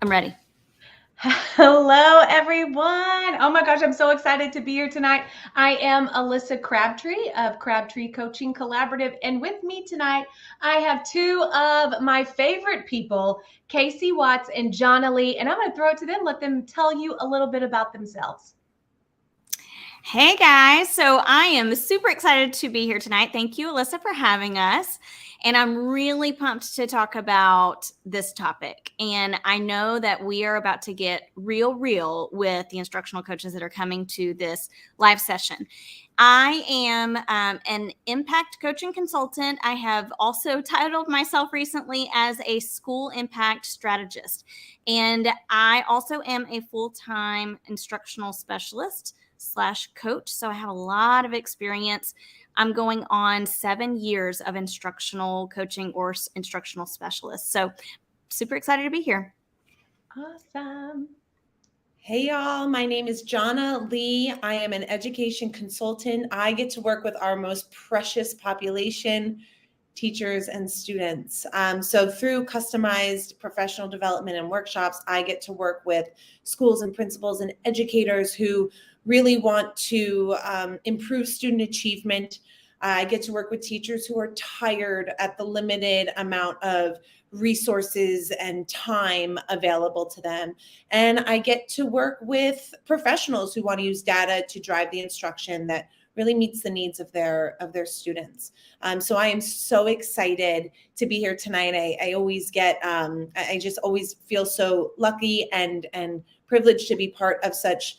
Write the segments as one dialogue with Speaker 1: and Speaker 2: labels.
Speaker 1: I'm ready.
Speaker 2: Hello, everyone. Oh my gosh, I'm so excited to be here tonight. I am Alyssa Crabtree of Crabtree Coaching Collaborative, and with me tonight, I have two of my favorite people, Casey Watts and Jonna Lee, and I'm going to throw it to them, let them tell you a little bit about themselves.
Speaker 1: Hey guys, so I am super excited to be here tonight. Thank you, Alyssa, for having us. And I'm really pumped to talk about this topic. And I know that we are about to get real with the instructional coaches that are coming to this live session. I am an impact coaching consultant. I have also titled myself recently as a school impact strategist. And I also am a full-time instructional specialist / coach. So I have a lot of experience. I'm going on 7 years of instructional coaching or instructional specialist. So super excited to be here.
Speaker 2: Awesome.
Speaker 3: Hey y'all, my name is Jonna Lee. I am an education consultant. I get to work with our most precious population, teachers and students. So through customized professional development and workshops, I get to work with schools and principals and educators who really want to improve student achievement. I get to work with teachers who are tired at the limited amount of resources and time available to them. And I get to work with professionals who want to use data to drive the instruction that really meets the needs of their students. So I am so excited to be here tonight. I always get, I just always feel so lucky and privileged to be part of such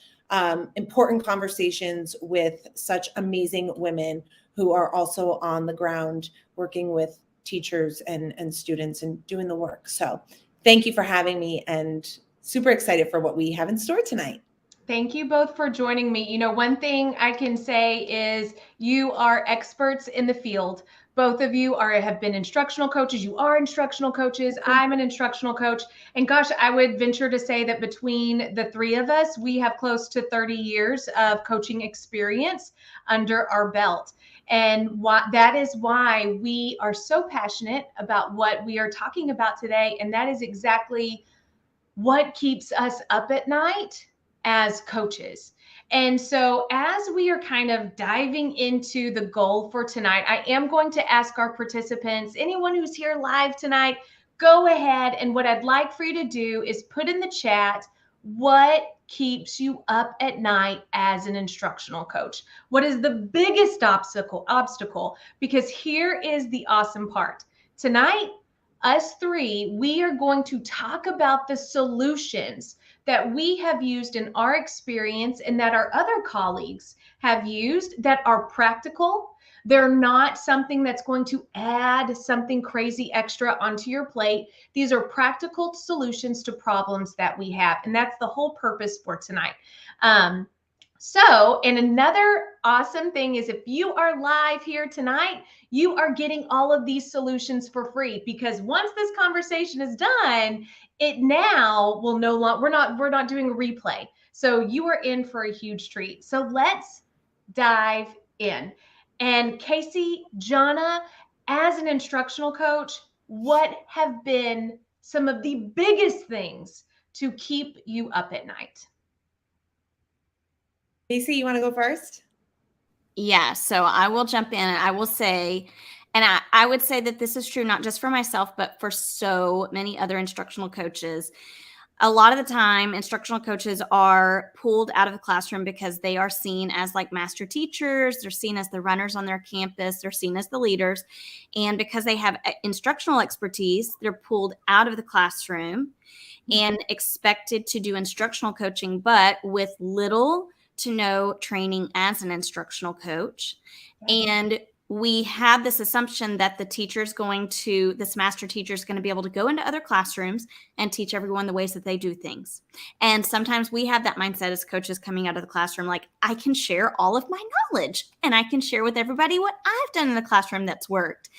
Speaker 3: important conversations with such amazing women who are also on the ground working with teachers and students and doing the work. So thank you for having me, and super excited for what we have in store tonight.
Speaker 2: Thank you both for joining me. You know, one thing I can say is you are experts in the field. Both of you have been instructional coaches. You are instructional coaches. I'm an instructional coach. And gosh, I would venture to say that between the three of us, we have close to 30 years of coaching experience under our belt. And that is why we are so passionate about what we are talking about today. And that is exactly what keeps us up at night as coaches. And so, as we are kind of diving into the goal for tonight, I am going to ask our participants, anyone who's here live tonight, go ahead. And what I'd like for you to do is put in the chat what keeps you up at night as an instructional coach. What is the biggest obstacle? Because here is the awesome part. Tonight, us three, we are going to talk about the solutions that we have used in our experience and that our other colleagues have used that are practical. They're not something that's going to add something crazy extra onto your plate. These are practical solutions to problems that we have. And that's the whole purpose for tonight. And another awesome thing is if you are live here tonight, you are getting all of these solutions for free, because once this conversation is done, it now will no longer, we're not doing a replay. So you are in for a huge treat. So let's dive in. And Casey, Jonna, as an instructional coach, what have been some of the biggest things to keep you up at night?
Speaker 3: Casey, you want to go first?
Speaker 1: Yeah, so I will jump in and I will say, and I would say that this is true not just for myself, but for so many other instructional coaches. A lot of the time, instructional coaches are pulled out of the classroom because they are seen as like master teachers. They're seen as the runners on their campus. They're seen as the leaders. And because they have instructional expertise, they're pulled out of the classroom and expected to do instructional coaching, but with little to no training as an instructional coach. And we have this assumption that this master teacher is going to be able to go into other classrooms and teach everyone the ways that they do things. And sometimes we have that mindset as coaches coming out of the classroom, like, I can share all of my knowledge and I can share with everybody what I've done in the classroom that's worked.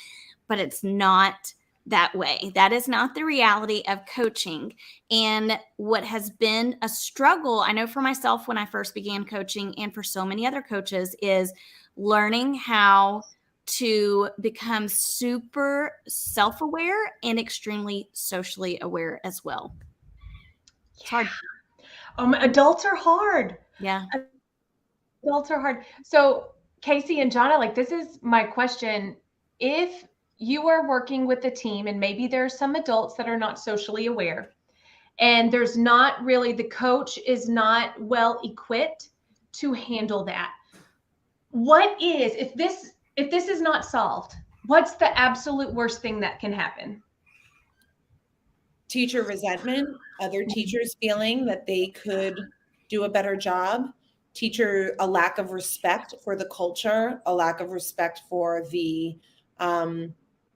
Speaker 1: But it's not that way. That is not the reality of coaching. And what has been a struggle, I know for myself when I first began coaching and for so many other coaches, is learning how to become super self-aware and extremely socially aware as well. It's hard.
Speaker 2: Adults are hard.
Speaker 1: Yeah.
Speaker 2: Adults are hard. So Casey and Jonna, like, this is my question. If you are working with a team and maybe there are some adults that are not socially aware, and there's not really, the coach is not well equipped to handle that. What is, if this is not solved, what's the absolute worst thing that can happen?
Speaker 3: Teacher resentment, other teachers feeling that they could do a better job, a lack of respect for the culture, a lack of respect for the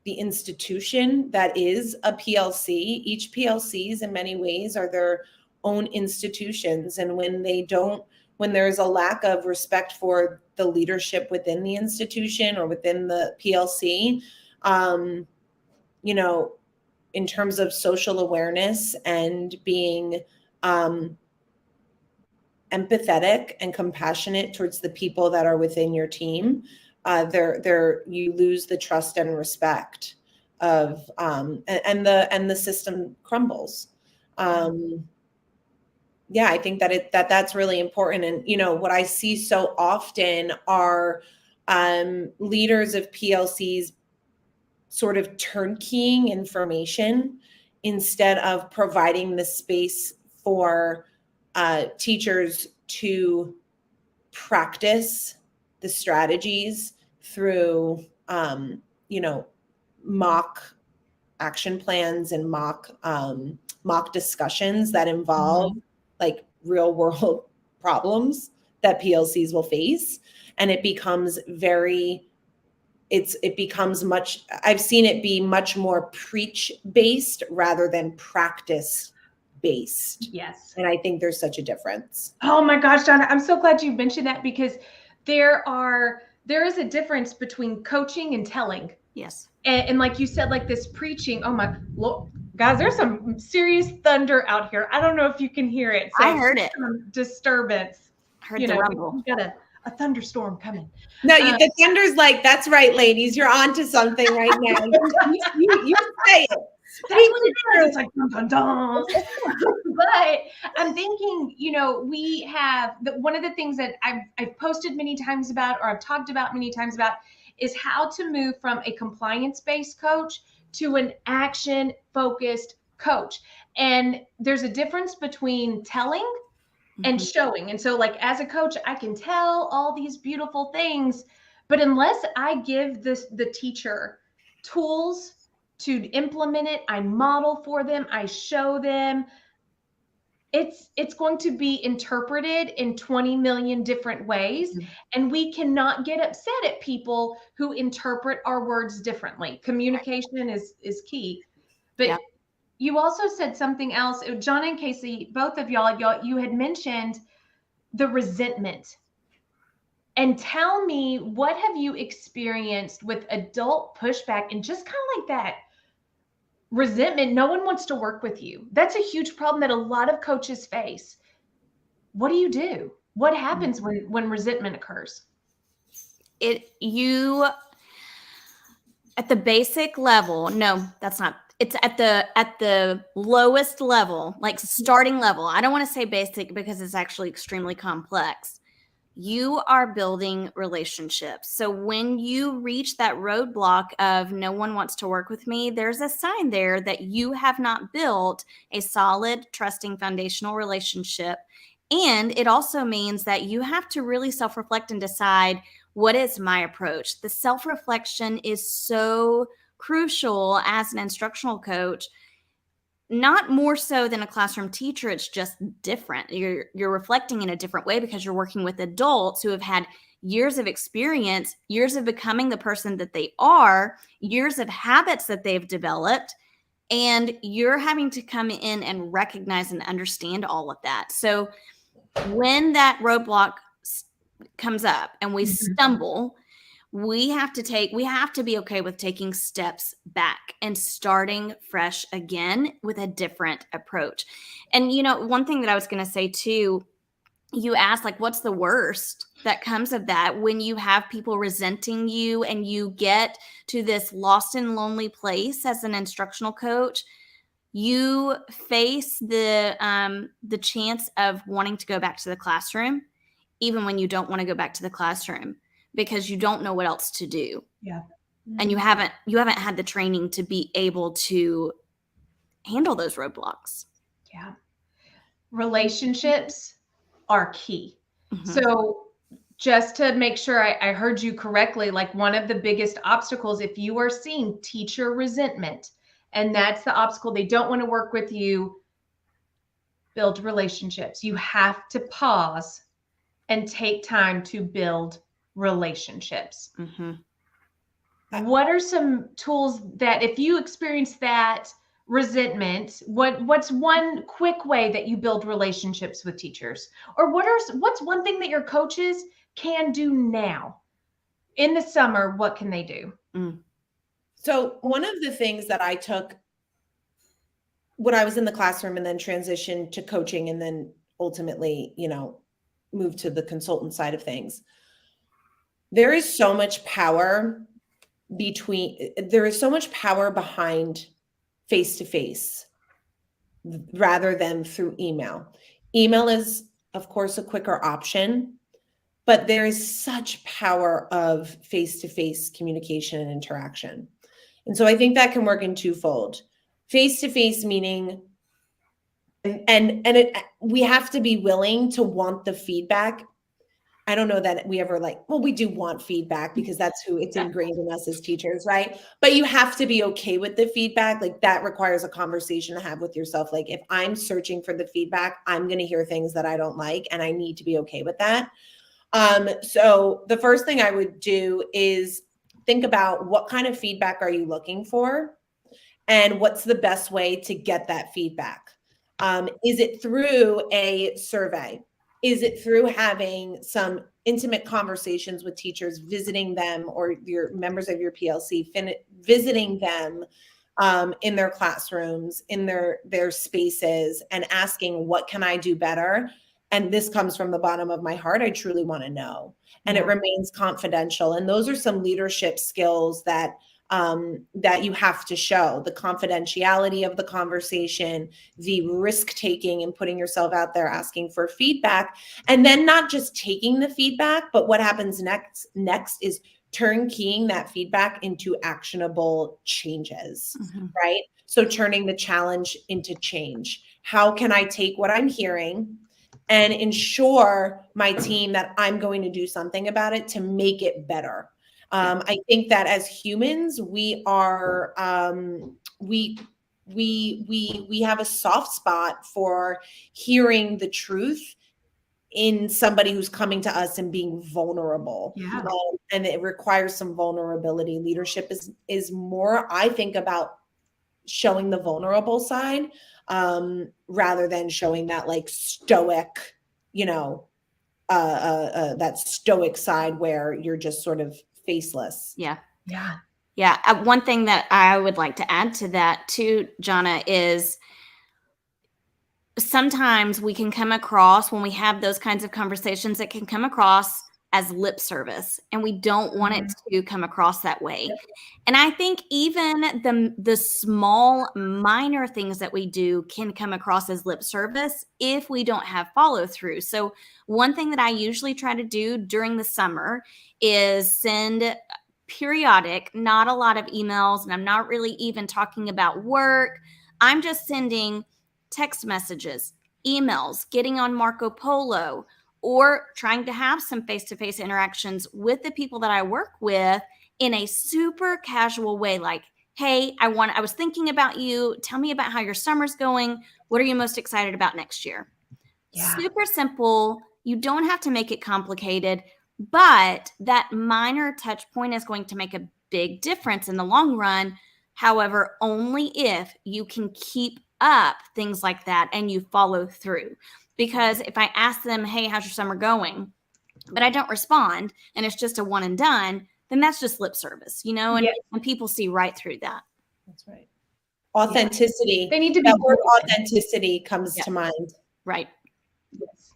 Speaker 3: institution that is a PLC. Each PLCs in many ways are their own institutions. And when there's a lack of respect for the leadership within the institution or within the PLC, in terms of social awareness and being empathetic and compassionate towards the people that are within your team, you lose the trust and respect of and the system crumbles. I think that's really important. And what I see so often are leaders of PLCs sort of turnkeying information instead of providing the space for teachers to practice the strategies through, mock action plans and mock discussions that involve like real world problems that PLCs will face. And it becomes I've seen it be much more preach based rather than practice based.
Speaker 2: Yes.
Speaker 3: And I think there's such a difference.
Speaker 2: Oh my gosh, Donna, I'm so glad you mentioned that, because there is a difference between coaching and telling.
Speaker 1: Yes.
Speaker 2: And like you said, like this preaching, oh my, look, guys, there's some serious thunder out here. I don't know if you can hear it. So
Speaker 1: I heard it.
Speaker 2: Disturbance.
Speaker 1: I heard the rumble.
Speaker 2: We got a thunderstorm coming.
Speaker 3: No, the thunder's like, that's right, ladies. You're onto something right now. you say it.
Speaker 2: That's what it is. It's like dun, dun, dun. But I'm thinking, we have one of the things that I've posted many times about, or I've talked about many times about, is how to move from a compliance-based coach to an action-focused coach. And there's a difference between telling and showing. And so, like, as a coach, I can tell all these beautiful things, but unless I give the teacher tools to implement it, I model for them, I show them, it's going to be interpreted in 20 million different ways. And we cannot get upset at people who interpret our words differently. Communication is key. But you also said something else. John and Casey, both of y'all, you had mentioned the resentment. And tell me, what have you experienced with adult pushback and just kind of like that resentment? No one wants to work with you. That's a huge problem that a lot of coaches face. What do you do? What happens when resentment occurs?
Speaker 1: At the basic level, no, that's not. It's at the lowest level, like starting level. I don't want to say basic because it's actually extremely complex. You are building relationships. So when you reach that roadblock of no one wants to work with me, there's a sign there that you have not built a solid, trusting, foundational relationship. And it also means that you have to really self-reflect and decide, what is my approach? The self-reflection is so crucial as an instructional coach. Not more so than a classroom teacher. It's just different. You're reflecting in a different way because you're working with adults who have had years of experience, years of becoming the person that they are, years of habits that they've developed, and you're having to come in and recognize and understand all of that. So when that roadblock comes up and we stumble, we have to be okay with taking steps back and starting fresh again with a different approach. And, one thing that I was going to say too, you asked, like, what's the worst that comes of that when you have people resenting you and you get to this lost and lonely place as an instructional coach? you face the chance of wanting to go back to the classroom, even when you don't want to go back to the classroom, because you don't know what else to do.
Speaker 2: Yeah.
Speaker 1: And you haven't had the training to be able to handle those roadblocks.
Speaker 2: Yeah. Relationships are key.
Speaker 1: Mhm.
Speaker 2: So just to make sure I heard you correctly, like one of the biggest obstacles, if you are seeing teacher resentment, and that's the obstacle, they don't want to work with you, build relationships. You have to pause and take time to build relationships.
Speaker 1: Mhm.
Speaker 2: What are some tools that if you experience that resentment, what's one quick way that you build relationships with teachers? Or what's one thing that your coaches can do now? In the summer, what can they do?
Speaker 3: So one of the things that I took when I was in the classroom and then transitioned to coaching and then ultimately, moved to the consultant side of things. There is so much power behind face-to-face rather than through email. Email is, of course, a quicker option, but there is such power of face-to-face communication and interaction. And so I think that can work in twofold. Face-to-face meaning, we have to be willing to want the feedback. I don't know that we ever we do want feedback because that's who it's ingrained in us as teachers, right? But you have to be okay with the feedback. Like that requires a conversation to have with yourself. Like if I'm searching for the feedback, I'm going to hear things that I don't like, and I need to be okay with that. So the first thing I would do is think about what kind of feedback are you looking for, and what's the best way to get that feedback. Is it through a survey? Is it through having some intimate conversations with teachers, visiting them, or your members of your PLC, visiting them in their classrooms, in their spaces, and asking, what can I do better? And this comes from the bottom of my heart. I truly want to know. And it remains confidential. And those are some leadership skills that you have to show: the confidentiality of the conversation, the risk taking and putting yourself out there, asking for feedback, and then not just taking the feedback, but what happens next is turnkeying that feedback into actionable changes, right? So turning the challenge into change. How can I take what I'm hearing and ensure my team that I'm going to do something about it to make it better? I think that as humans, we are we have a soft spot for hearing the truth in somebody who's coming to us and being vulnerable.
Speaker 2: Yeah.
Speaker 3: And it requires some vulnerability. Leadership is more, I think, about showing the vulnerable side rather than showing that stoic, that stoic side where you're just sort of faceless.
Speaker 1: Yeah.
Speaker 2: One
Speaker 1: thing that I would like to add to that too, Jonna, is sometimes we can come across, when we have those kinds of conversations, it can come across as lip service, and we don't want it to come across that way. And I think even the small minor things that we do can come across as lip service if we don't have follow through. So one thing that I usually try to do during the summer is send periodic, not a lot of emails, and I'm not really even talking about work. I'm just sending text messages, emails, getting on Marco Polo, or trying to have some face-to-face interactions with the people that I work with in a super casual way. Like, hey, I was thinking about you. Tell me about how your summer's going. What are you most excited about next year? Yeah. Super simple. You don't have to make it complicated, but that minor touch point is going to make a big difference in the long run. However, only if you can keep up things like that and you follow through. Because if I ask them, hey, how's your summer going? But I don't respond, and it's just a one and done, then that's just lip service, and people see right through that.
Speaker 3: That's right. Authenticity.
Speaker 2: They need to be.
Speaker 3: That word authenticity comes to mind.
Speaker 1: Right.
Speaker 2: Yes.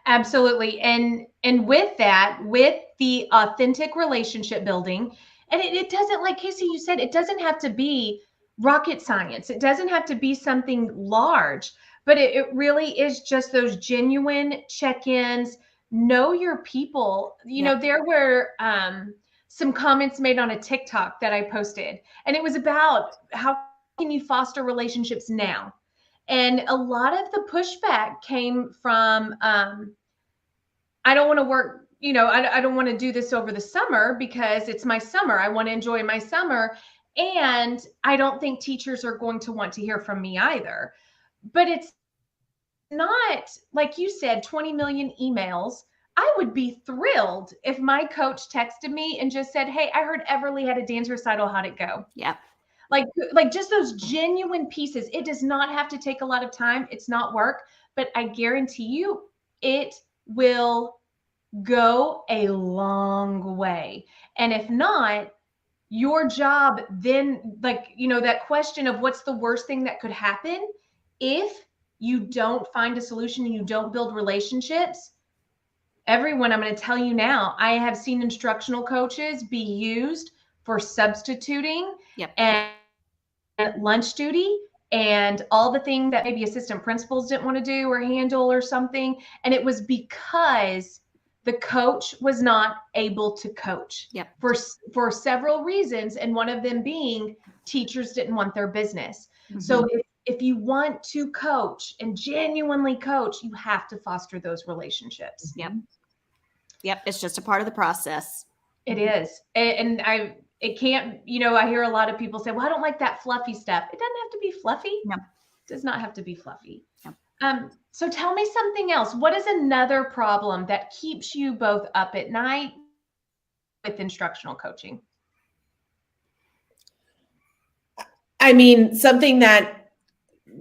Speaker 2: Absolutely. And with that, with the authentic relationship building, and it doesn't, like Casey, you said, it doesn't have to be rocket science. It doesn't have to be something large, but it really is just those genuine check-ins, know your people. There were some comments made on a TikTok that I posted, and it was about how can you foster relationships now? And a lot of the pushback came from, I don't want to work, I don't want to do this over the summer because it's my summer. I want to enjoy my summer. And I don't think teachers are going to want to hear from me either. But it's not, like you said, 20 million emails. I would be thrilled if my coach texted me and just said, "Hey, I heard Everly had a dance recital. How'd it go?"
Speaker 1: Yep.
Speaker 2: Like just those genuine pieces. It does not have to take a lot of time. It's not work, but I guarantee you it will go a long way. And if not, your job then, that question of what's the worst thing that could happen if you don't find a solution and you don't build relationships. Everyone, I'm going to tell you now, I have seen instructional coaches be used for substituting and lunch duty and all the things that maybe assistant principals didn't want to do or handle or something. And it was because the coach was not able to coach for several reasons. And one of them being teachers didn't want their business. Mm-hmm. So if you want to coach and genuinely coach, you have to foster those relationships.
Speaker 1: Yep. It's just a part of the process.
Speaker 2: It is. And it can't, I hear a lot of people say, well, I don't like that fluffy stuff. It doesn't have to be fluffy.
Speaker 1: No.
Speaker 2: It does not have to be fluffy.
Speaker 1: No.
Speaker 2: So tell me something else. What is another problem that keeps you both up at night with instructional coaching?
Speaker 3: I mean, something that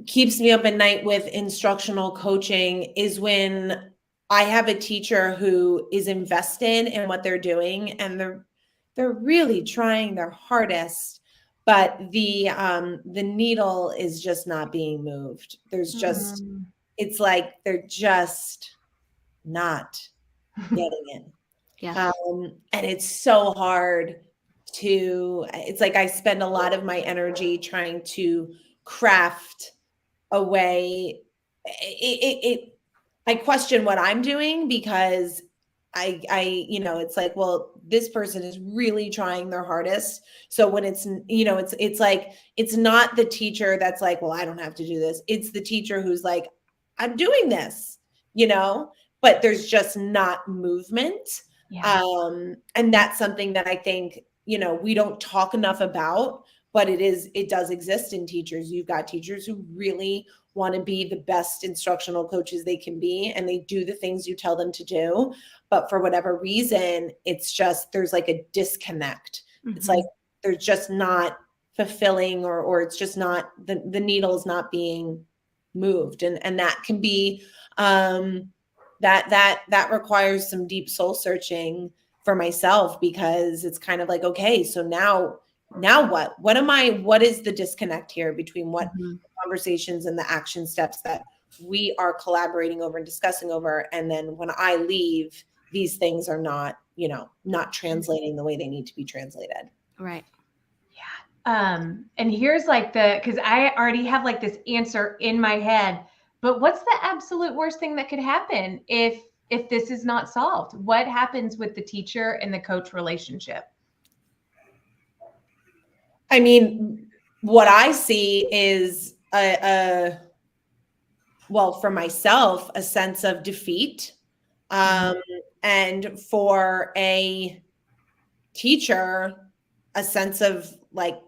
Speaker 3: keeps me up at night with instructional coaching is when I have a teacher who is invested in what they're doing and they're really trying their hardest, but the needle is just not being moved. There's just, it's like they're just not getting it.
Speaker 1: Yeah.
Speaker 3: And it's so hard it's like I spend a lot of my energy trying to craft a way. I question what I'm doing because it's like, well, this person is really trying their hardest. So when it's like, it's not the teacher that's like, well, I don't have to do this. It's the teacher who's like, I'm doing this, but there's just not movement.
Speaker 2: Yeah.
Speaker 3: And that's something that I think, we don't talk enough about, but it does exist in teachers. You've got teachers who really want to be the best instructional coaches they can be, and they do the things you tell them to do. But for whatever reason, it's just, there's like a disconnect. Mm-hmm. It's like, they're just not fulfilling or it's just not, the needle's not being moved. And that can be, that requires some deep soul searching for myself, because it's kind of like, okay, so now what is the disconnect here between what conversations and the action steps that we are collaborating over and discussing over, and then when I leave, these things are not translating the way they need to be translated.
Speaker 1: Right.
Speaker 2: Yeah. And here's because I already have this answer in my head, but what's the absolute worst thing that could happen if this is not solved? What happens with the teacher and the coach relationship?
Speaker 3: I mean, what I see is for myself, a sense of defeat. And for a teacher, a sense of I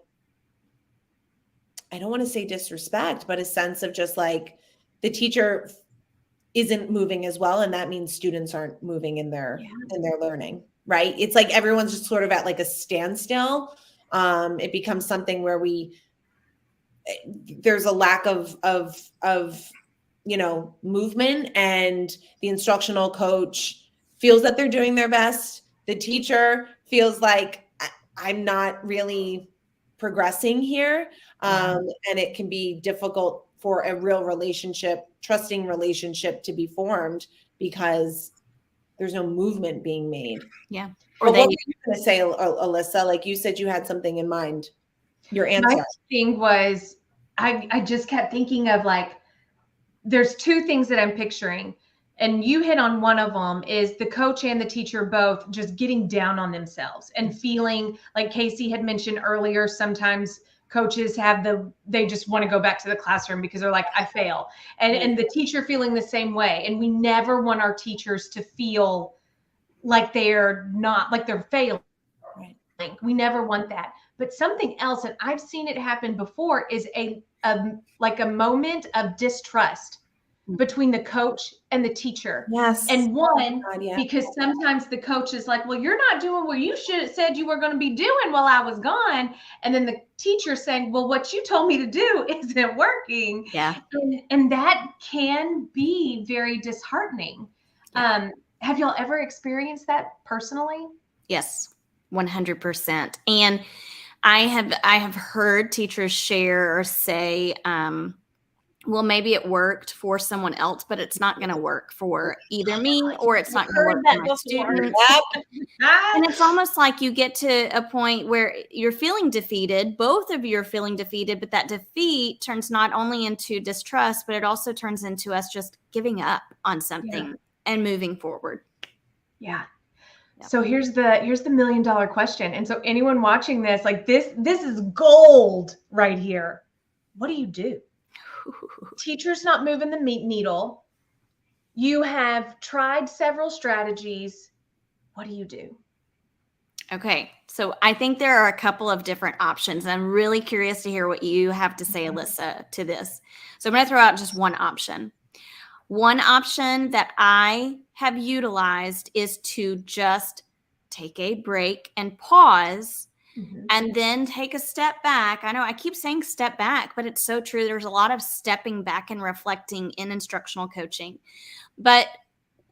Speaker 3: don't want to say disrespect, but a sense of just the teacher isn't moving as well. And that means students aren't moving in their learning, right? It's like everyone's just sort of at a standstill. It becomes something where there's a lack of movement, and the instructional coach feels that they're doing their best. The teacher feels like I'm not really progressing here. And it can be difficult for a real trusting relationship to be formed because there's no movement being made.
Speaker 1: Yeah.
Speaker 3: Or what were you going to say, Alyssa? You said you had something in mind. Your
Speaker 2: My
Speaker 3: answer.
Speaker 2: thing was, I just kept thinking of like, there's two things that I'm picturing. And you hit on one of them, is the coach and the teacher both just getting down on themselves and feeling like Casey had mentioned earlier. Sometimes coaches they just want to go back to the classroom because they're like, I fail. And the teacher feeling the same way. And we never want our teachers to feel like they're failing.
Speaker 3: Right.
Speaker 2: We never want that. But something else, and I've seen it happen before, is a moment of distrust between the coach and the teacher.
Speaker 3: Yes.
Speaker 2: And one,
Speaker 3: God, yeah.
Speaker 2: because sometimes the coach is like, well, you're not doing what you should have said you were going to be doing while I was gone. And then the teacher saying, well, what you told me to do isn't working.
Speaker 1: Yeah.
Speaker 2: And that can be very disheartening.
Speaker 1: Yeah.
Speaker 2: Have y'all ever experienced that personally?
Speaker 1: Yes, 100%. And I have heard teachers share or say, well, maybe it worked for someone else, but it's not going to work for either me, or it's not going to work for my students. And it's almost like you get to a point where you're feeling defeated. Both of you are feeling defeated, but that defeat turns not only into distrust, but it also turns into us just giving up on something and moving forward.
Speaker 2: Yeah.
Speaker 1: Yep.
Speaker 2: So here's the $1 million question. And so anyone watching this, like this is gold right here. What do you do? Teacher's not moving the needle. You have tried several strategies. What do you do?
Speaker 1: Okay. So I think there are a couple of different options. I'm really curious to hear what you have to say, Alyssa, to this. So I'm going to throw out just one option. One option that I have utilized is to just take a break and pause and then take a step back. I know I keep saying step back, but it's so true. There's a lot of stepping back and reflecting in instructional coaching. But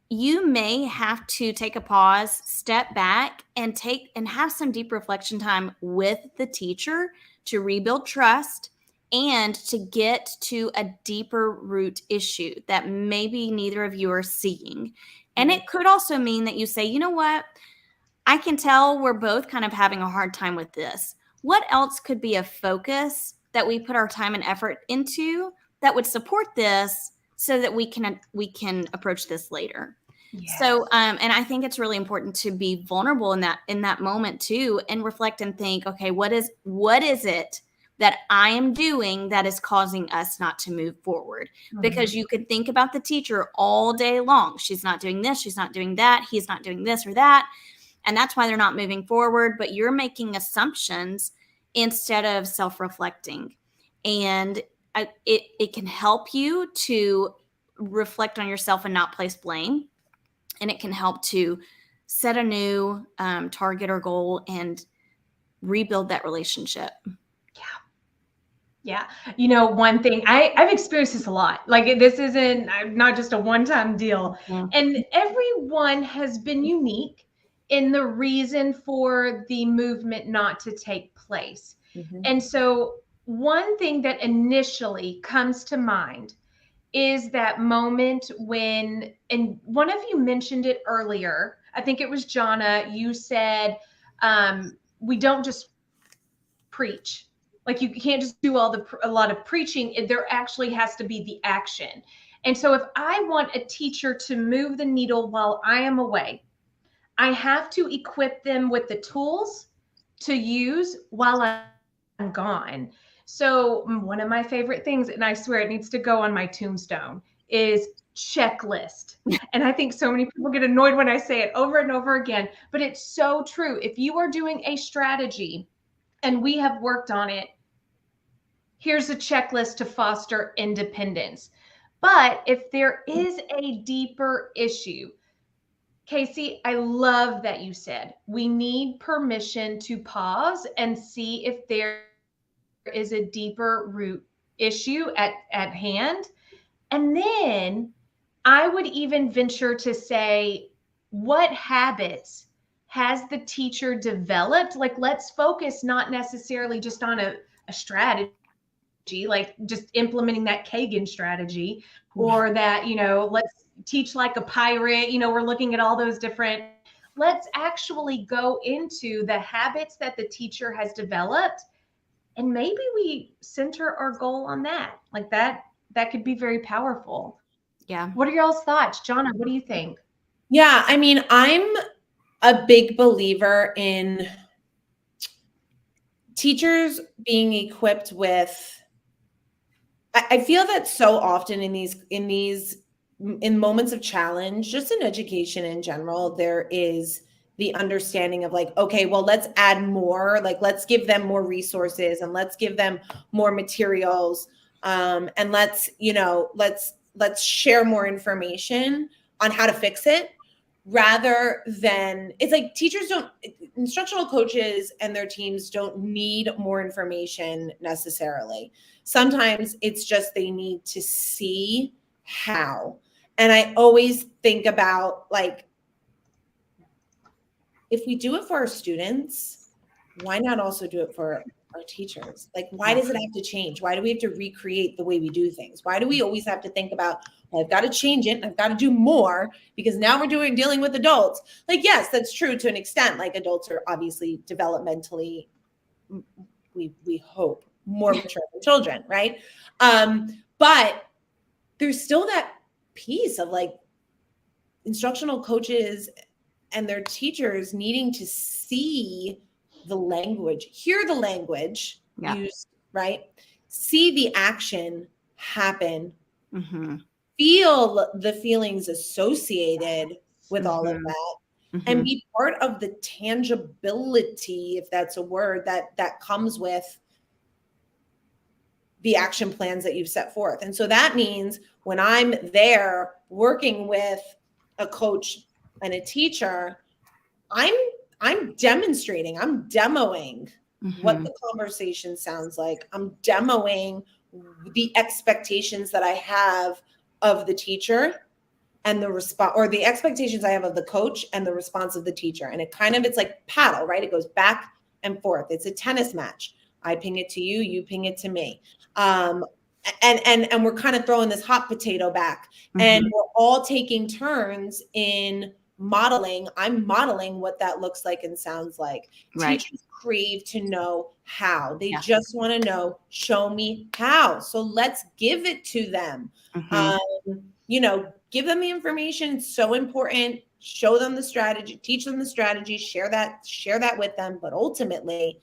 Speaker 1: you may have to take a pause, step back, and have some deep reflection time with the teacher to rebuild trust and to get to a deeper root issue that maybe neither of you are seeing. And it could also mean that you say, you know what? I can tell we're both kind of having a hard time with this. What else could be a focus that we put our time and effort into that would support this so that we can approach this later? Yes. So, and I think it's really important to be vulnerable in that moment too, and reflect and think, okay, what is it that I am doing that is causing us not to move forward? Because you could think about the teacher all day long. She's not doing this. She's not doing that. He's not doing this or that. And that's why they're not moving forward. But you're making assumptions instead of self-reflecting. And it can help you to reflect on yourself and not place blame. And it can help to set a new target or goal and rebuild that relationship.
Speaker 2: Yeah. You know, one thing I've experienced this a lot. Like this isn't not just a one-time deal. And everyone has been unique in the reason for the movement not to take place. And so one thing that initially comes to mind is that moment when, and one of you mentioned it earlier, I think it was Jonna, you said, we don't just preach. Like you can't just do a lot of preaching. There actually has to be the action. And so if I want a teacher to move the needle while I am away, I have to equip them with the tools to use while I'm gone. So one of my favorite things, and I swear it needs to go on my tombstone, is checklist. And I think so many people get annoyed when I say it over and over again, but it's so true. If you are doing a strategy and we have worked on it, here's a checklist to foster independence. But if there is a deeper issue, Casey, I love that you said we need permission to pause and see if there is a deeper root issue at hand. And then I would even venture to say, what habits has the teacher developed? Like, let's focus not necessarily just on a strategy, like just implementing that Kagan strategy, or that, let's teach like a pirate, we're looking at all those different, let's actually go into the habits that the teacher has developed and maybe we center our goal on that. Like that could be very powerful.
Speaker 1: Yeah.
Speaker 2: What are y'all's thoughts? Jonna, what do you think?
Speaker 3: Yeah, I mean, I'm a big believer in teachers being equipped with, I feel that so often in moments of challenge, just in education in general, there is the understanding of like, okay, well, let's add more, like let's give them more resources and let's give them more materials. And let's share more information on how to fix it, rather than, it's like instructional coaches and their teams don't need more information necessarily. Sometimes it's just they need to see how. And I always think about, like, if we do it for our students, why not also do it for our teachers? Like, why does it have to change? Why do we have to recreate the way we do things? Why do we always have to think about, well, I've got to change it, I've got to do more because now we're dealing with adults? Like, yes, that's true to an extent. Like, adults are obviously developmentally, we hope, more mature than children, right? But there's still that piece of like instructional coaches and their teachers needing to see the language, hear the language used, right? See the action happen, feel the feelings associated with all of that, and be part of the tangibility, if that's a word, that comes with the action plans that you've set forth. And so that means when I'm there working with a coach and a teacher, I'm demonstrating, I'm demoing what the conversation sounds like. I'm demoing the expectations that I have of the teacher and the response, or the expectations I have of the coach and the response of the teacher. And it's like paddle, right? It goes back and forth. It's a tennis match. I ping it to you, you ping it to me. And we're kind of throwing this hot potato back, and we're all taking turns in modeling. I'm modeling what that looks like and sounds like. Right. Teachers crave to know how. They just want to know, show me how. So let's give it to them. Give them the information. It's so important. Show them the strategy, teach them the strategy, share that with them. But ultimately,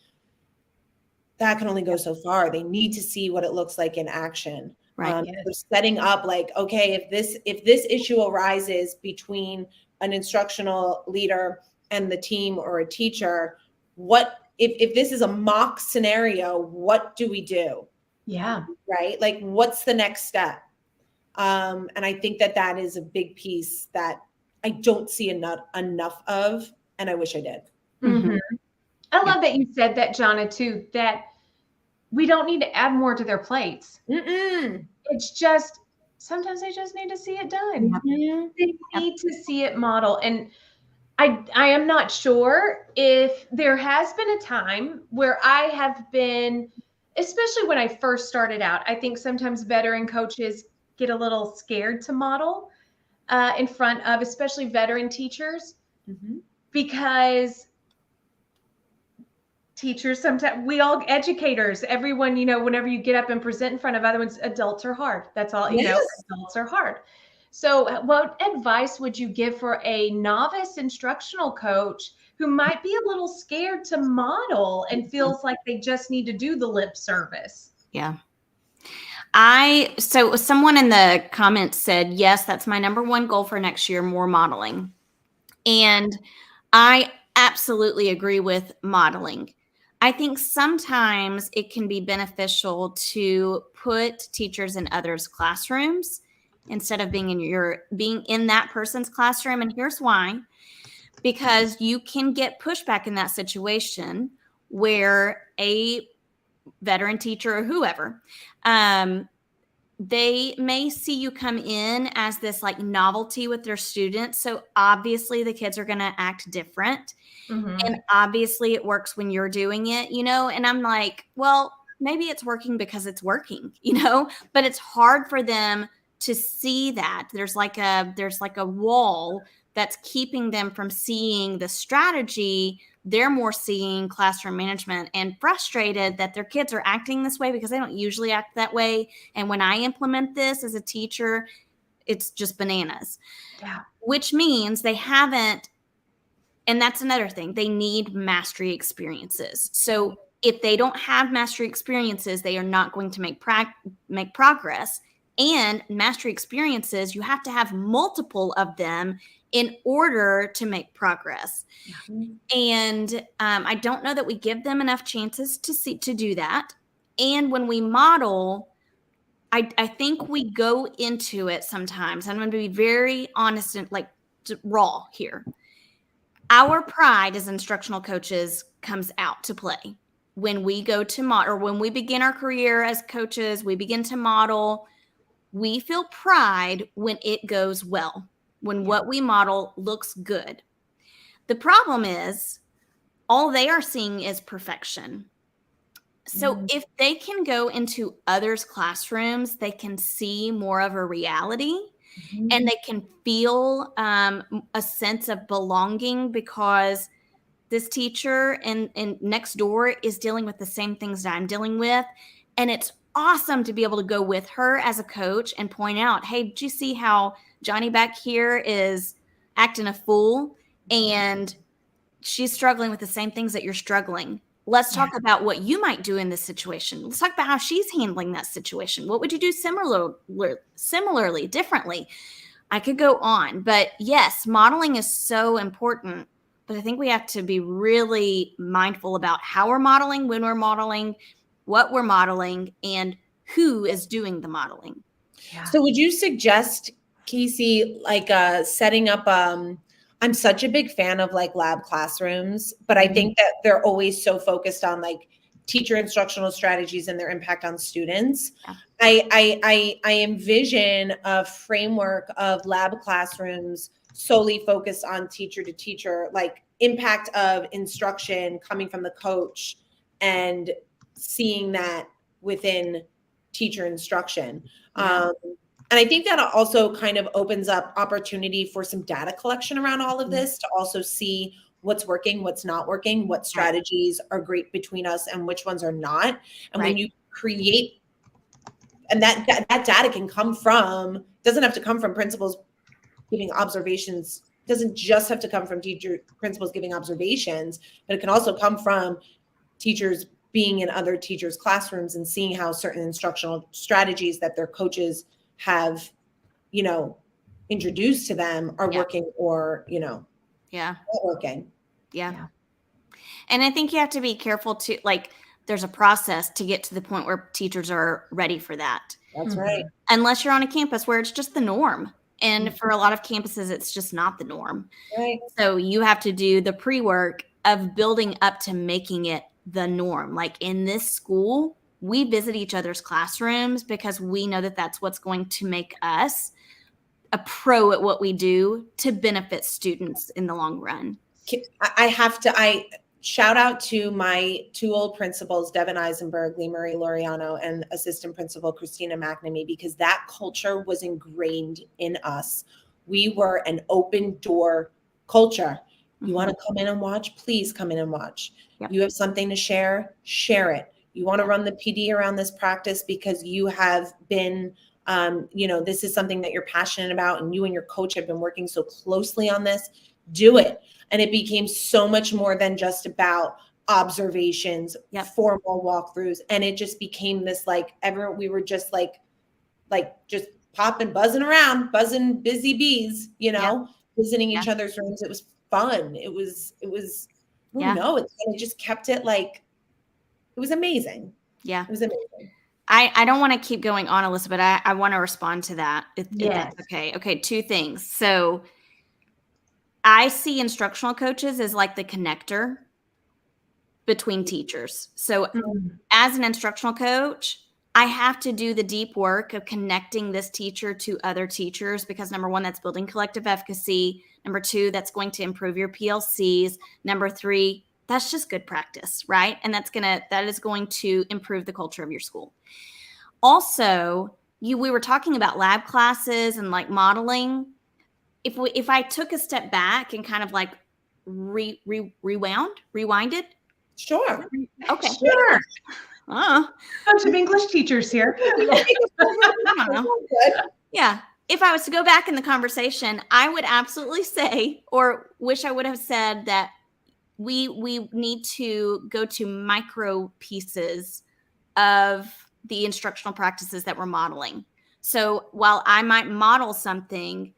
Speaker 3: that can only go so far. They need to see what it looks like in action. Right. They're setting up like, okay, if this issue arises between an instructional leader and the team or a teacher, what if this is a mock scenario, what do we do? Yeah. Right. Like, what's the next step? And I think that is a big piece that I don't see enough of, and I wish I did.
Speaker 2: I love that you said that, Jonna, too, that we don't need to add more to their plates. It's just, sometimes they just need to see it done. They need to see it model. And I am not sure if there has been a time where I have been, especially when I first started out, I think sometimes veteran coaches get a little scared to model in front of especially veteran teachers, because teachers, sometimes we all educators, everyone, whenever you get up and present in front of other ones, adults are hard. That's all, adults are hard. So what advice would you give for a novice instructional coach who might be a little scared to model and feels like they just need to do the lip service?
Speaker 1: Yeah. So someone in the comments said, yes, that's my number one goal for next year, more modeling. And I absolutely agree with modeling. I think sometimes it can be beneficial to put teachers in others' classrooms instead of being in that person's classroom. And here's why. Because you can get pushback in that situation where a veteran teacher or whoever, they may see you come in as this like novelty with their students. So obviously the kids are going to act different. And obviously it works when you're doing it, and I'm like, well, maybe it's working because it's working, but it's hard for them to see that there's like a wall that's keeping them from seeing the strategy they're more seeing classroom management and frustrated that their kids are acting this way because they don't usually act that way. And when I implement this as a teacher, it's just bananas.
Speaker 2: Yeah.
Speaker 1: Which means they haven't, and that's another thing, they need mastery experiences. So if they don't have mastery experiences, they are not going to make progress. And mastery experiences, you have to have multiple of them in order to make progress. And I don't know that we give them enough chances to do that. And when we model, I think we go into it sometimes. I'm going to be very honest and like raw here. Our pride as instructional coaches comes out to play when we go to model, or when we begin our career as coaches, we begin to model. We feel pride when it goes well, when what we model looks good. The problem is all they are seeing is perfection. So if they can go into others' classrooms, they can see more of a reality. And they can feel a sense of belonging because this teacher and next door is dealing with the same things that I'm dealing with. And it's awesome to be able to go with her as a coach and point out, hey, did you see how Johnny back here is acting a fool? And she's struggling with the same things that you're struggling. Let's talk about what you might do in this situation. Let's talk about how she's handling that situation. What would you do similarly, differently? I could go on, but yes, modeling is so important. But I think we have to be really mindful about how we're modeling, when we're modeling, what we're modeling, and who is doing the modeling.
Speaker 2: Yeah.
Speaker 3: So would you suggest, Casey, like setting up, I'm such a big fan of like lab classrooms, but I think that they're always so focused on like teacher instructional strategies and their impact on students.
Speaker 1: Yeah.
Speaker 3: I envision a framework of lab classrooms solely focused on teacher to teacher, like impact of instruction coming from the coach and seeing that within teacher instruction.
Speaker 1: Yeah.
Speaker 3: And I think that also kind of opens up opportunity for some data collection around all of this to also see what's working, what's not working, what strategies are great between us and which ones are not. And when you create, and that data can come from, doesn't have to come from principals giving observations, doesn't just have to come from principals giving observations, but it can also come from teachers being in other teachers' classrooms and seeing how certain instructional strategies that their coaches have, introduced to them are working or, not working.
Speaker 1: Yeah. And I think you have to be careful to, like, there's a process to get to the point where teachers are ready for that.
Speaker 3: That's right.
Speaker 1: Unless you're on a campus where it's just the norm. And for a lot of campuses, it's just not the norm.
Speaker 3: Right.
Speaker 1: So you have to do the pre-work of building up to making it the norm. Like in this school, we visit each other's classrooms because we know that that's what's going to make us a pro at what we do to benefit students in the long run.
Speaker 3: I shout out to my two old principals, Devin Eisenberg, Lee Marie Loriano, and assistant principal Christina McNamee, because that culture was ingrained in us. We were an open door culture. You want to come in and watch? Please come in and watch. Yep. You have something to share? Share it. You want to run the PD around this practice because you have been, this is something that you're passionate about and you and your coach have been working so closely on this, do it. And it became so much more than just about observations, formal walkthroughs. And it just became this we were just like just popping, buzzing around, buzzing busy bees, visiting each other's rooms. It was fun. It was, it just kept it it was amazing.
Speaker 1: Yeah.
Speaker 3: It was amazing.
Speaker 1: I don't want to keep going on, Alyssa, but I want to respond to that. If that's okay. Okay. Two things. So I see instructional coaches as like the connector between teachers. So as an instructional coach, I have to do the deep work of connecting this teacher to other teachers because number one, that's building collective efficacy. Number two, that's going to improve your PLCs. Number three, that's just good practice, right? And that is going to improve the culture of your school. Also, we were talking about lab classes and like modeling. If I took a step back and kind of like rewinded?
Speaker 3: Sure.
Speaker 1: Okay.
Speaker 2: Sure.
Speaker 1: Oh,
Speaker 2: Bunch of English teachers here.
Speaker 1: yeah. I don't know.
Speaker 3: Good.
Speaker 1: Yeah. If I was to go back in the conversation, I would absolutely say, or wish I would have said, that we need to go to micro pieces of the instructional practices that we're modeling. So while I might model something,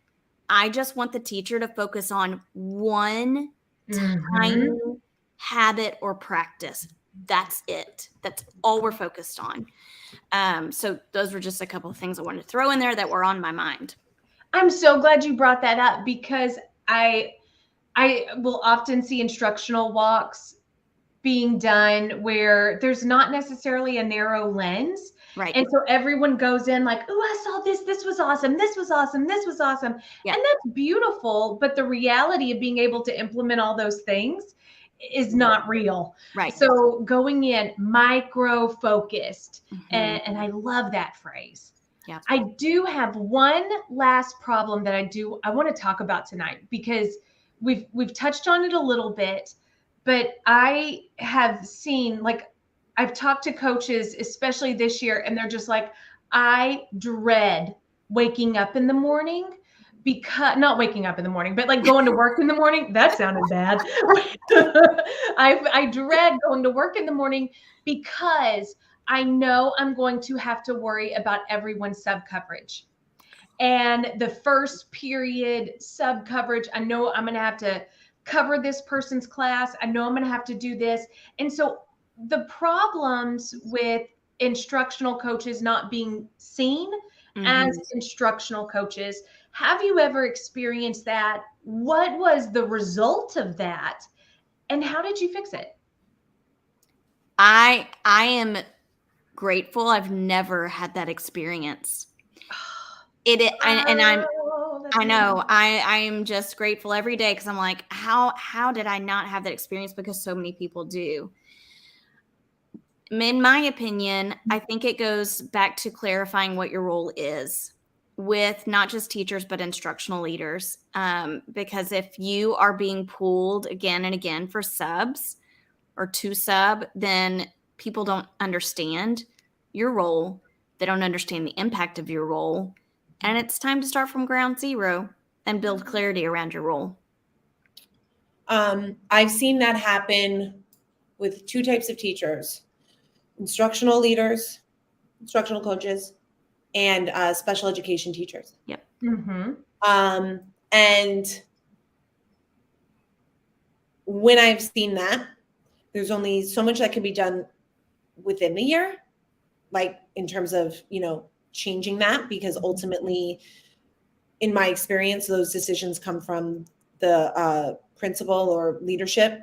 Speaker 1: I just want the teacher to focus on one tiny habit or practice. That's it. That's all we're focused on. So those were just a couple of things I wanted to throw in there that were on my mind.
Speaker 2: I'm so glad you brought that up, because I will often see instructional walks being done where there's not necessarily a narrow lens.
Speaker 1: Right.
Speaker 2: And so everyone goes in like, oh, I saw this. This was awesome. This was awesome. This was awesome.
Speaker 1: Yeah.
Speaker 2: And that's beautiful. But the reality of being able to implement all those things is not real.
Speaker 1: Right.
Speaker 2: So going in micro focused,
Speaker 1: Mhm.
Speaker 2: and I love that phrase.
Speaker 1: Yeah.
Speaker 2: I do have one last problem that I want to talk about tonight, because we've touched on it a little bit, but I have seen, like, I've talked to coaches, especially this year, and they're just like, I dread waking up in the morning, because not waking up in the morning, but like going to work in the morning. That sounded bad. I dread going to work in the morning, because I know I'm going to have to worry about everyone's sub coverage. And the first period sub coverage, I know I'm going to have to cover this person's class. I know I'm going to have to do this. And so the problems with instructional coaches not being seen as instructional coaches, have you ever experienced that? What was the result of that? And how did you fix it?
Speaker 1: I am grateful I've never had that experience. And I'm
Speaker 2: Oh, that's
Speaker 1: I know I am just grateful every day, because I'm like, how did I not have that experience? Because so many people do. In my opinion, I think it goes back to clarifying what your role is with not just teachers, but instructional leaders. Because if you are being pulled again and again for subs or to sub, then people don't understand your role. They don't understand the impact of your role. And it's time to start from ground zero and build clarity around your role.
Speaker 3: I've seen that happen with two types of teachers: instructional leaders, instructional coaches, and special education teachers.
Speaker 1: Yep.
Speaker 3: And when I've seen that, there's only so much that can be done within the year, like in terms of, changing that, because ultimately, in my experience, those decisions come from the principal or leadership,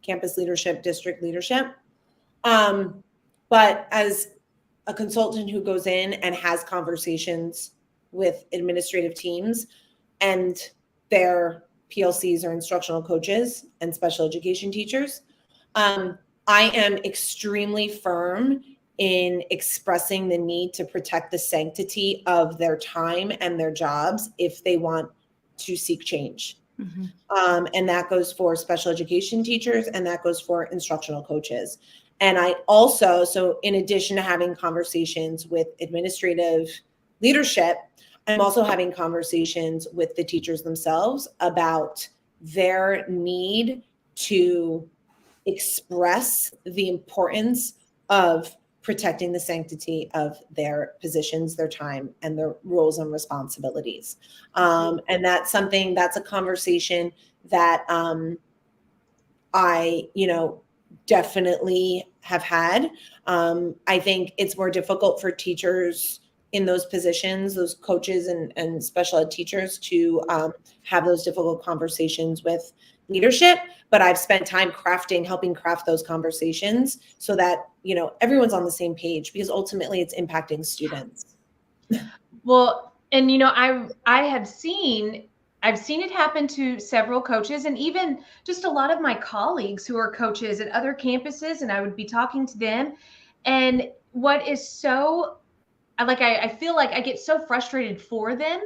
Speaker 3: campus leadership, district leadership. But as a consultant who goes in and has conversations with administrative teams and their PLCs or instructional coaches and special education teachers, I am extremely firm in expressing the need to protect the sanctity of their time and their jobs if they want to seek change. And that goes for special education teachers, and that goes for instructional coaches. And I also, so in addition to having conversations with administrative leadership, I'm also having conversations with the teachers themselves about their need to express the importance of protecting the sanctity of their positions, their time, and their roles and responsibilities. And that's a conversation that I, definitely have had. I think it's more difficult for teachers in those positions, those coaches and special ed teachers, to have those difficult conversations with leadership. But I've spent time helping craft those conversations so that, everyone's on the same page, because ultimately it's impacting students.
Speaker 2: Well, and I've seen it happen to several coaches, and even just a lot of my colleagues who are coaches at other campuses, and I would be talking to them. And what is so, I feel like I get so frustrated for them,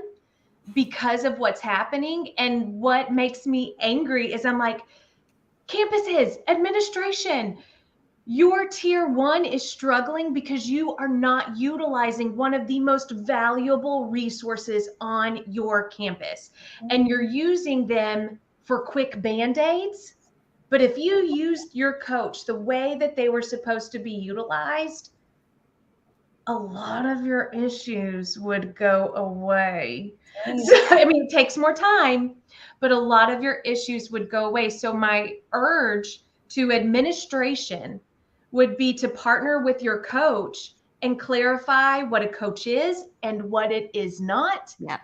Speaker 2: because of what's happening. And what makes me angry is I'm like, campuses, administration, your tier 1 is struggling because you are not utilizing one of the most valuable resources on your campus. And you're using them for quick band-aids. But if you used your coach the way that they were supposed to be utilized, a lot of your issues would go away. So, I mean, it takes more time, but a lot of your issues would go away. So my urge to administration would be to partner with your coach and clarify what a coach is and what it is not,
Speaker 1: Yep.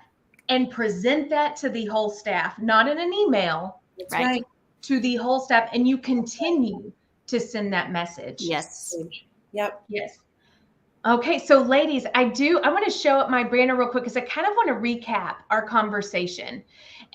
Speaker 2: and present that to the whole staff, not in an email,
Speaker 3: That's
Speaker 1: Right.
Speaker 3: right.
Speaker 2: to the whole staff. And you continue to send that message.
Speaker 1: Yes.
Speaker 3: Yep.
Speaker 2: Yes. Okay, so ladies, I want to show up my banner real quick because I kind of want to recap our conversation.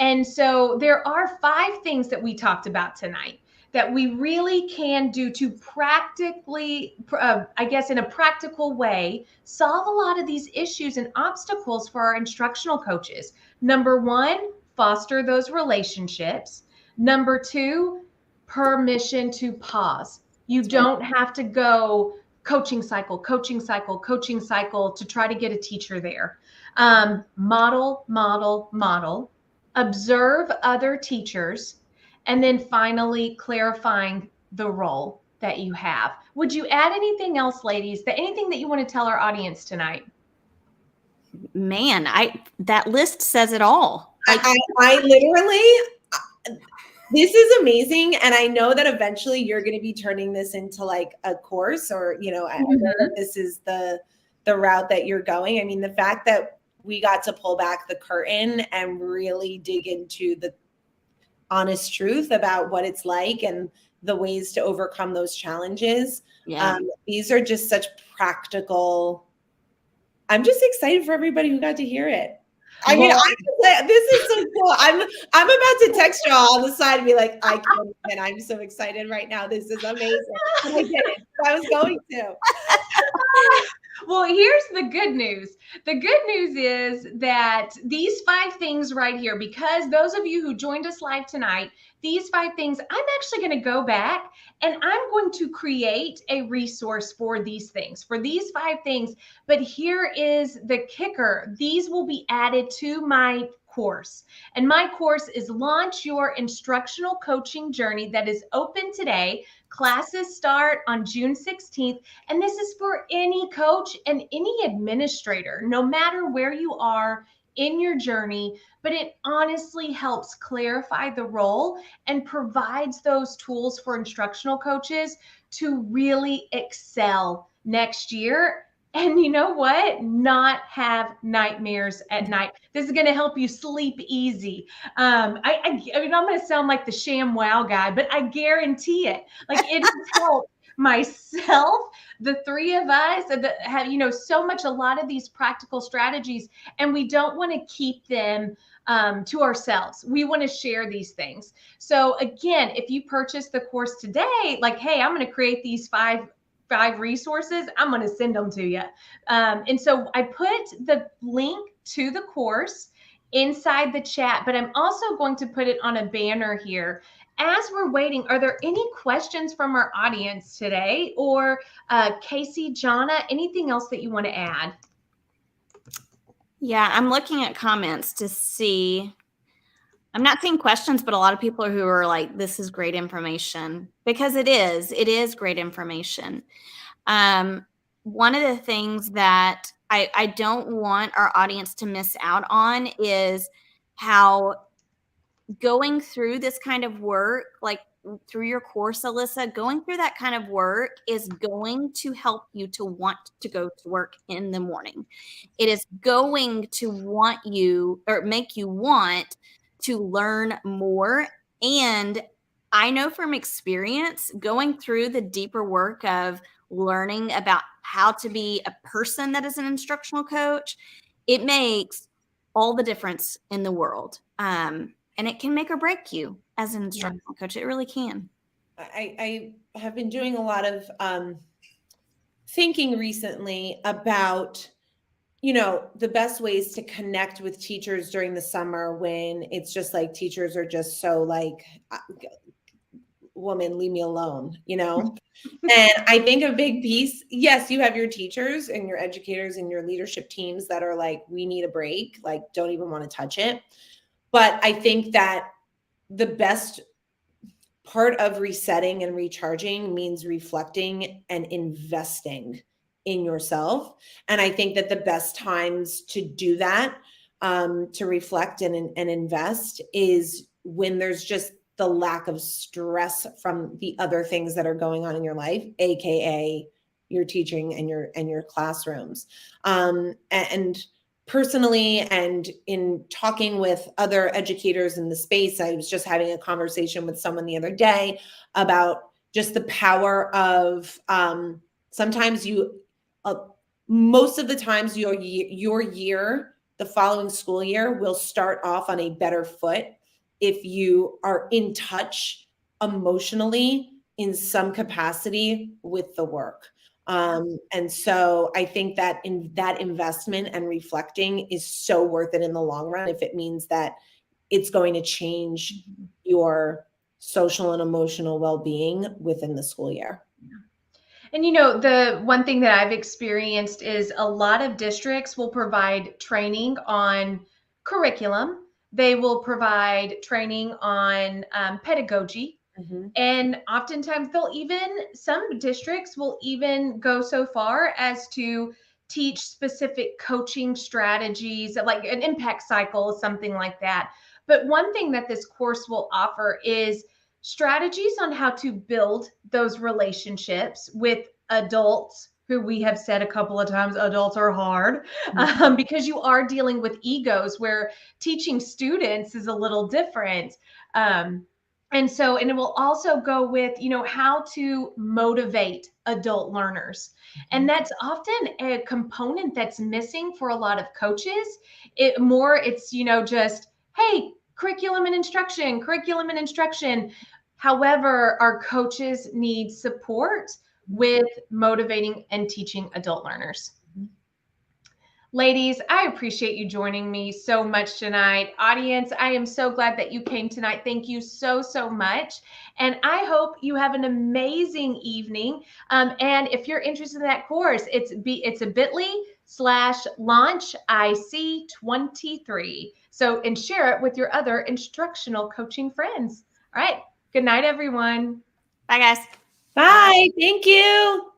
Speaker 2: And so there are 5 things that we talked about tonight that we really can do to practically, I guess in a practical way, solve a lot of these issues and obstacles for our instructional coaches. Number 1, foster those relationships. Number 2, permission to pause. You don't have to go coaching cycle to try to get a teacher there. Model, observe other teachers, and then finally clarifying the role that you have. Would you add anything else, ladies? Anything that you want to tell our audience tonight?
Speaker 1: Man, that list says it all. Like,
Speaker 3: I literally, this is amazing. And I know that eventually you're going to be turning this into like a course, or, I know that this is the route that you're going. I mean, the fact that we got to pull back the curtain and really dig into the honest truth about what it's like and the ways to overcome those challenges.
Speaker 1: yeah.
Speaker 3: These are just such practical. I'm just excited for everybody who got to hear it. I mean, this is so cool. I'm about to text y'all on the side and be like, I can't, and I'm so excited right now. This is amazing. I did it. I was going to.
Speaker 2: Well, here's the good news. The good news is that these 5 things right here, because those of you who joined us live tonight, these 5 things, I'm actually going to go back and I'm going to create a resource for these things, for these 5 things. But here is the kicker. These will be added to my course. And my course is Launch Your Instructional Coaching Journey, that is open today. Classes start on June 16th. And this is for any coach and any administrator, no matter where you are in your journey. But it honestly helps clarify the role and provides those tools for instructional coaches to really excel next year. And you know what? Not have nightmares at night. This is going to help you sleep easy. I mean, I'm going to sound like the sham wow guy, but I guarantee it. Like, it has helped myself, the 3 of us have, so much, a lot of these practical strategies, and we don't want to keep them to ourselves. We want to share these things. So again, if you purchase the course today, like, hey, I'm going to create these five resources, I'm going to send them to you. And so I put the link to the course inside the chat, but I'm also going to put it on a banner here. As we're waiting, are there any questions from our audience today? Or Casey, Jonna, anything else that you want to add?
Speaker 1: Yeah, I'm looking at comments to see. I'm not seeing questions, but a lot of people who are like, this is great information, because it is great information. One of the things that I don't want our audience to miss out on is how going through this kind of work, like through your course, Alyssa, going through that kind of work is going to help you to want to go to work in the morning. It is going to want you, or make you want to learn more. And I know from experience, going through the deeper work of learning about how to be a person that is an instructional coach, it makes all the difference in the world. And it can make or break you as an instructional coach. It really can.
Speaker 3: I have been doing a lot of thinking recently about the best ways to connect with teachers during the summer when it's just like teachers are just so like, woman, leave me alone, And I think a big piece, yes, you have your teachers and your educators and your leadership teams that are like, we need a break, like, don't even want to touch it. But I think that the best part of resetting and recharging means reflecting and investing in yourself. And I think that the best times to do that, to reflect and invest, is when there's just the lack of stress from the other things that are going on in your life, aka your teaching and your classrooms. And personally, and in talking with other educators in the space, I was just having a conversation with someone the other day about just the power of, sometimes most of the times your year, the following school year, will start off on a better foot if you are in touch emotionally in some capacity with the work. And so I think that in that investment and reflecting is so worth it in the long run, if it means that it's going to change your social and emotional well-being within the school year.
Speaker 2: And the one thing that I've experienced is a lot of districts will provide training on curriculum. They will provide training on pedagogy.
Speaker 3: Mm-hmm.
Speaker 2: And oftentimes some districts will even go so far as to teach specific coaching strategies, like an impact cycle, something like that. But one thing that this course will offer is strategies on how to build those relationships with adults, who we have said a couple of times, adults are hard, because you are dealing with egos, where teaching students is a little different. And it will also go with, how to motivate adult learners. And that's often a component that's missing for a lot of coaches. It's, just, hey, curriculum and instruction. However, our coaches need support with motivating and teaching adult learners. Ladies, I appreciate you joining me so much tonight. Audience, I am so glad that you came tonight. Thank you so, so much. And I hope you have an amazing evening. And if you're interested in that course, it's a bit.ly/launch IC23. So, and share it with your other instructional coaching friends. All right. Good night, everyone.
Speaker 1: Bye, guys.
Speaker 3: Bye. Thank you.